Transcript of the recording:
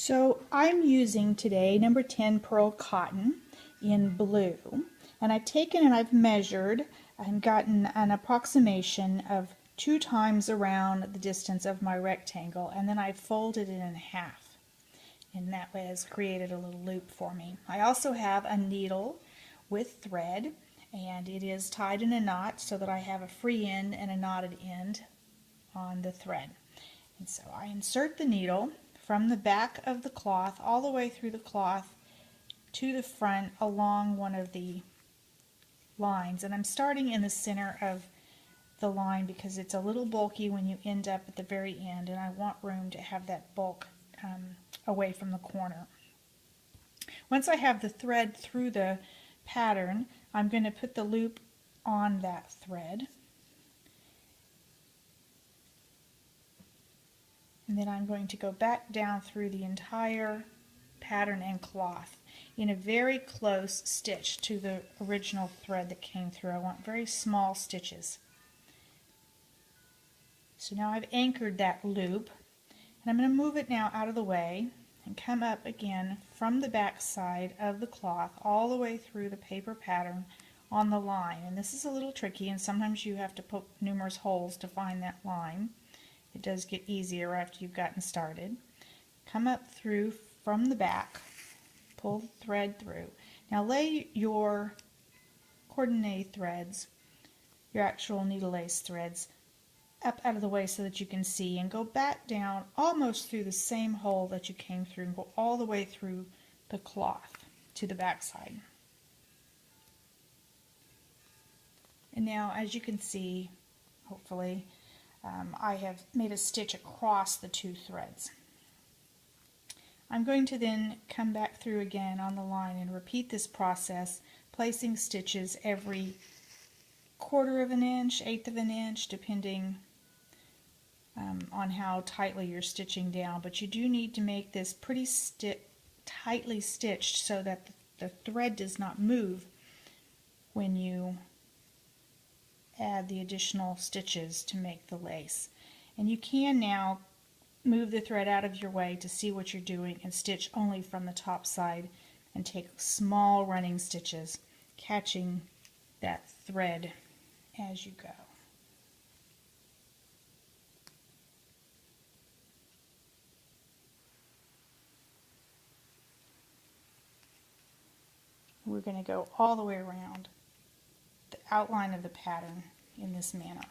So I'm using today number 10 pearl cotton in blue, and I've taken and I've measured and gotten an approximation of 2 times around the distance of my rectangle, and then I've folded it in half, and that way has created a little loop for me. I also have a needle with thread, and it is tied in a knot so that I have a free end and a knotted end on the thread. And so I insert the needle from the back of the cloth all the way through the cloth to the front along one of the lines, and I'm starting in the center of the line because it's a little bulky when you end up at the very end, and I want room to have that bulk away from the corner. Once I have the thread through the pattern, I'm going to put the loop on that thread. And then I'm going to go back down through the entire pattern and cloth in a very close stitch to the original thread that came through. I want very small stitches. So now I've anchored that loop, and I'm going to move it now out of the way and come up again from the back side of the cloth all the way through the paper pattern on the line. And this is a little tricky, and sometimes you have to poke numerous holes to find that line. It does get easier after you've gotten started. Come up through from the back, pull the thread through. Now lay your coordinate threads, your actual needle lace threads, up out of the way so that you can see, and go back down almost through the same hole that you came through and go all the way through the cloth to the back side. And now, as you can see, hopefully, I have made a stitch across the two threads. I'm going to then come back through again on the line and repeat this process, placing stitches every 1/4 of an inch, 1/8 of an inch, depending on how tightly you're stitching down. But you do need to make this pretty tightly stitched so that the thread does not move when you add the additional stitches to make the lace. And you can now move the thread out of your way to see what you're doing and stitch only from the top side and take small running stitches, catching that thread as you go. We're going to go all the way around the outline of the pattern in this manner.